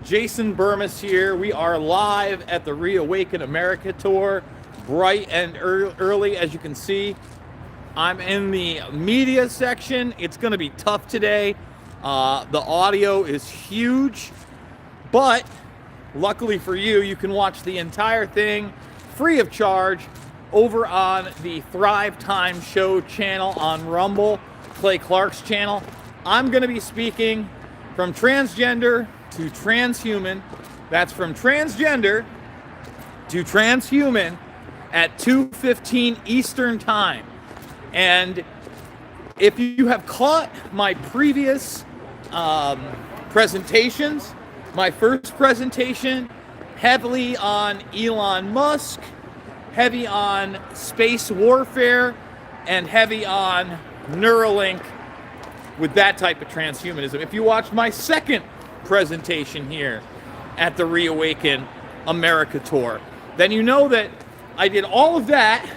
Jason Bermas here. We are live at the Reawaken America tour, bright and early, as you can see. I'm in the media section. It's going to be tough today. The audio is huge, but luckily for you, you can watch the entire thing free of charge over on the Thrive Time Show channel on Rumble, Clay Clark's channel. I'm going to be speaking from transgender to transhuman. That's from transgender to transhuman at 2:15 Eastern Time. And if you have caught my previous presentations, my first presentation, heavily on Elon Musk, heavy on space warfare, and heavy on Neuralink with that type of transhumanism. If you watched my second presentation here at the Reawaken America tour, then you know that I did all of that,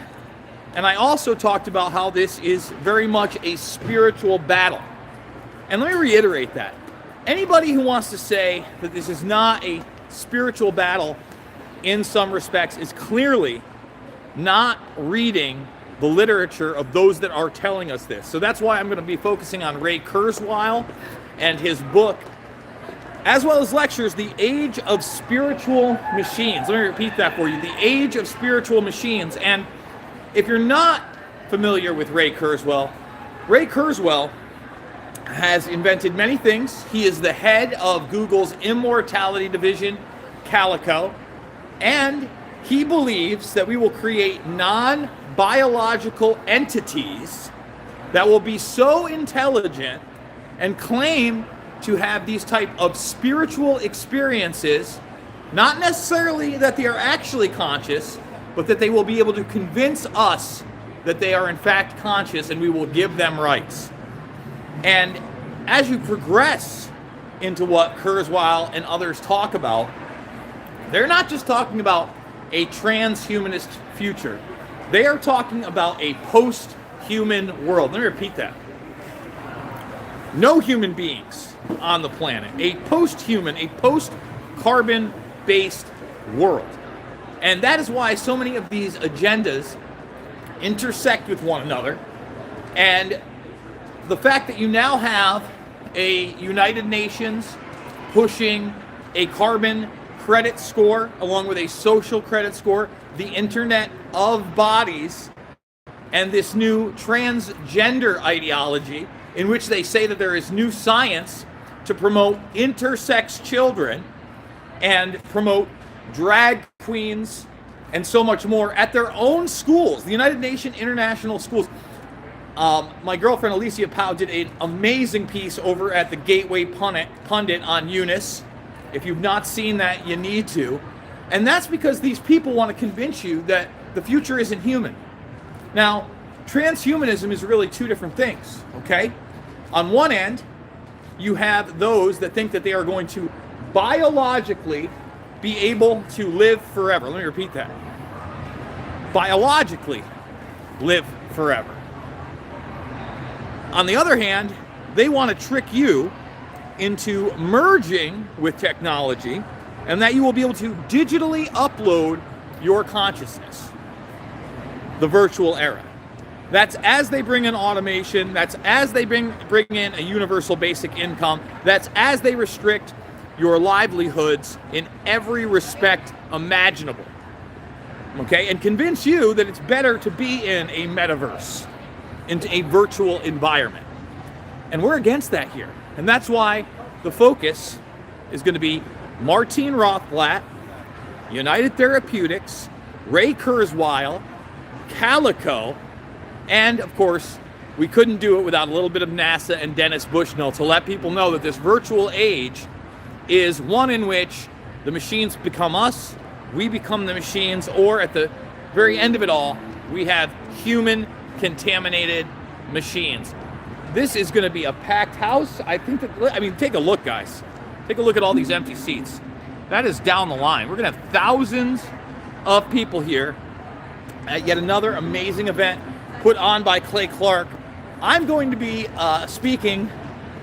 and I also talked about how this is very much a spiritual battle. And let me reiterate that. Anybody who wants to say that this is not a spiritual battle in some respects is clearly not reading the literature of those that are telling us this. So that's why I'm going to be focusing on Ray Kurzweil and his book, as well as lectures, The Age of Spiritual Machines. Let me repeat that for you. The Age of Spiritual Machines. And if you're not familiar with Ray Kurzweil has invented many things. He is the head of Google's immortality division, Calico, and he believes that we will create non-biological entities that will be so intelligent and claim to have these type of spiritual experiences, not necessarily that they are actually conscious, but that they will be able to convince us that they are in fact conscious, and we will give them rights. And as you progress into what Kurzweil and others talk about, they're not just talking about a transhumanist future. They are talking about a post-human world. Let me repeat that. No human beings on the planet. A post-human, a post-carbon-based world. And that is why so many of these agendas intersect with one another. And the fact that you now have a United Nations pushing a carbon credit score along with a social credit score, the Internet of Bodies, and this new transgender ideology in which they say that there is new science to promote intersex children and promote drag queens and so much more at their own schools, the United Nations International Schools. My girlfriend Alicia Powell did an amazing piece over at the Gateway Pundit on Eunice. If you've not seen that, you need to. And that's because these people want to convince you that the future isn't human. Now, transhumanism is really two different things, okay? On one end, you have those that think that they are going to biologically be able to live forever. Let me repeat that. Biologically live forever. On the other hand, they want to trick you into merging with technology, and that you will be able to digitally upload your consciousness. The virtual era. That's as they bring in automation, that's as they bring in a universal basic income, that's as they restrict your livelihoods in every respect imaginable. Okay? And convince you that it's better to be in a metaverse, into a virtual environment. And we're against that here. And that's why the focus is going to be Martine Rothblatt, United Therapeutics, Ray Kurzweil, Calico, and of course, we couldn't do it without a little bit of NASA and Dennis Bushnell to let people know that this virtual age is one in which the machines become us, we become the machines, or at the very end of it all, we have human contaminated machines. This is going to be a packed house. Take a look, guys. Take a look at all these empty seats. That is down the line. We're going to have thousands of people here at yet another amazing event put on by Clay Clark. I'm going to be speaking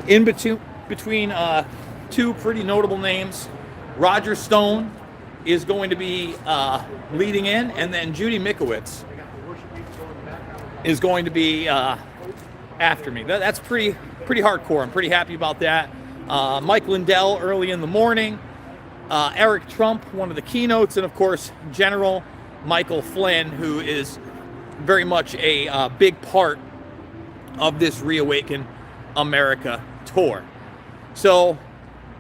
in between two pretty notable names Roger Stone is going to be leading in, and then Judy Mikowitz is going to be after me. That's pretty hardcore. I'm pretty happy about that. Mike Lindell early in the morning, Eric Trump, one of the keynotes, and of course General Michael Flynn, who is very much a big part of this Reawaken America tour. So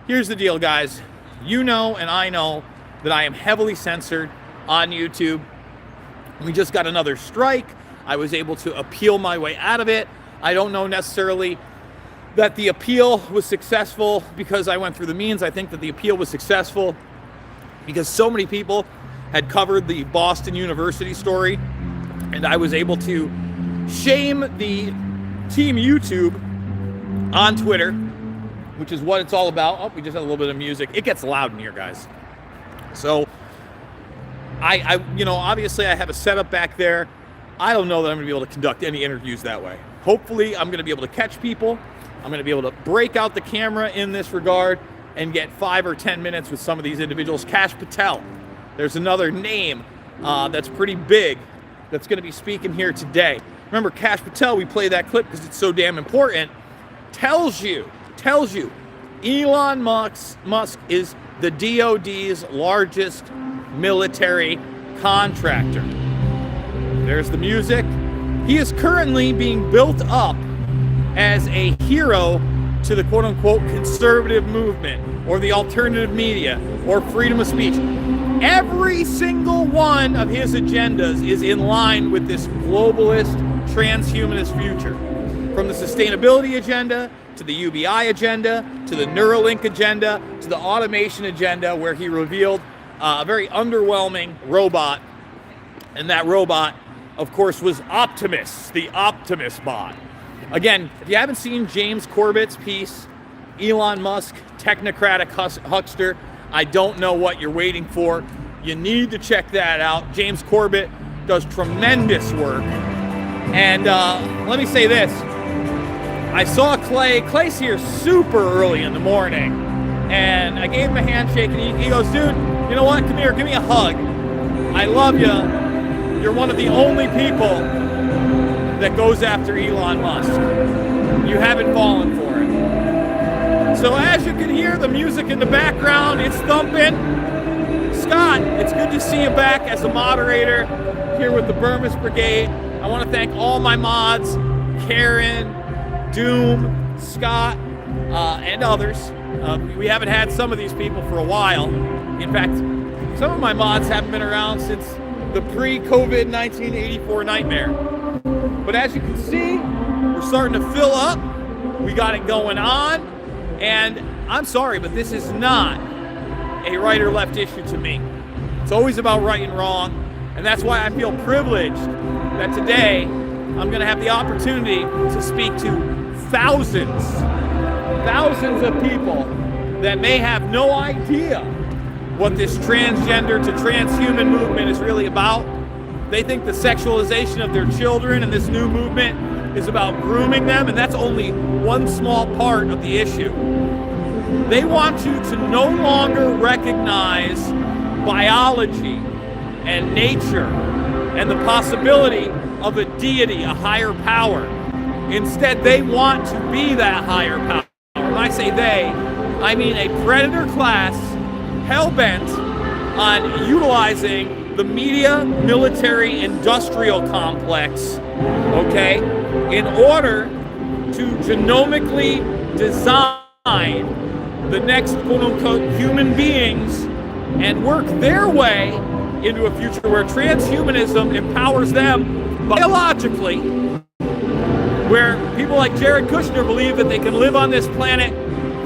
here's the deal, guys. You know and I know that I am heavily censored on YouTube. We just got another strike. I was able to appeal my way out of it. I don't know necessarily that the appeal was successful because I went through the means. I think that the appeal was successful because so many people had covered the Boston University story, and I was able to shame the team YouTube on Twitter, which is what it's all about. Oh, we just had a little bit of music. It gets loud in here, guys. So I obviously I have a setup back there. I don't know that I'm going to be able to conduct any interviews that way. Hopefully, I'm going to be able to catch people. I'm going to be able to break out the camera in this regard and get 5 or 10 minutes with some of these individuals. Kash Patel, there's another name that's pretty big that's going to be speaking here today. Remember, Kash Patel, we play that clip because it's so damn important, tells you Elon Musk is the DOD's largest military contractor. There's the music. He is currently being built up as a hero to the quote-unquote conservative movement or the alternative media or freedom of speech. Every single one of his agendas is in line with this globalist, transhumanist future. From the sustainability agenda, to the UBI agenda, to the Neuralink agenda, to the automation agenda, where he revealed a very underwhelming robot. And that robot, of course, was Optimus, the Optimus bot. Again, if you haven't seen James Corbett's piece, Elon Musk, technocratic huckster, I don't know what you're waiting for. You need to check that out. James Corbett does tremendous work. And let me say this. I saw Clay. Clay's here super early in the morning. And I gave him a handshake, and he goes, dude, you know what? Come here, give me a hug. I love you. You're one of the only people that goes after Elon Musk. You haven't fallen for it. So as you can hear the music in the background, it's thumping. Scott, it's good to see you back as a moderator here with the Bermas Brigade. I want to thank all my mods, Karen, Doom, Scott, and others. We haven't had some of these people for a while. In fact, some of my mods haven't been around since the pre-COVID 1984 nightmare. But as you can see, we're starting to fill up. We got it going on. And I'm sorry, but this is not a right or left issue to me. It's always about right and wrong. And that's why I feel privileged that today I'm going to have the opportunity to speak to thousands of people that may have no idea what this transgender to transhuman movement is really about. They think the sexualization of their children and this new movement is about grooming them, and that's only one small part of the issue. They want you to no longer recognize biology and nature and the possibility of a deity, a higher power. Instead, they want to be that higher power. When I say they, I mean a predator class hell-bent on utilizing the media, military, industrial complex, okay, in order to genomically design the next quote-unquote human beings and work their way into a future where transhumanism empowers them biologically, where people like Jared Kushner believe that they can live on this planet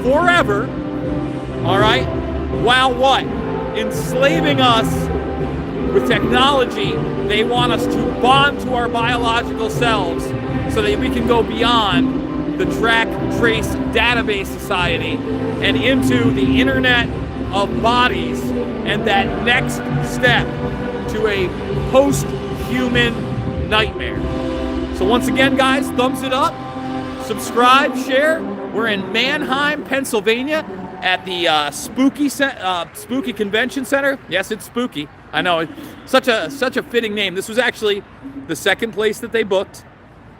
forever, all right, while what? Enslaving us with technology. They want us to bond to our biological selves so that we can go beyond the track, trace, database society and into the internet of bodies and that next step to a post-human nightmare. So once again, guys, thumbs it up, subscribe, share. We're in Mannheim, Pennsylvania, at the Spooky Convention Center. Yes, it's spooky. I know, it's such a fitting name. This was actually the second place that they booked.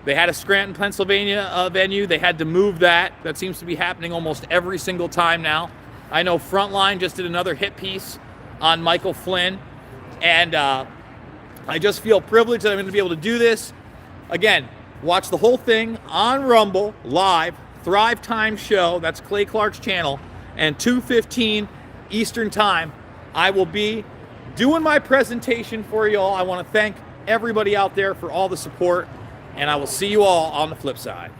They had a Scranton, Pennsylvania venue. They had to move that. That seems to be happening almost every single time now. I know Frontline just did another hit piece on Michael Flynn, and I just feel privileged that I'm going to be able to do this. Again, watch the whole thing on Rumble live, Thrive Time show. That's Clay Clark's channel, and 2:15 Eastern Time. I will be doing my presentation for you all. I want to thank everybody out there for all the support, and I will see you all on the flip side.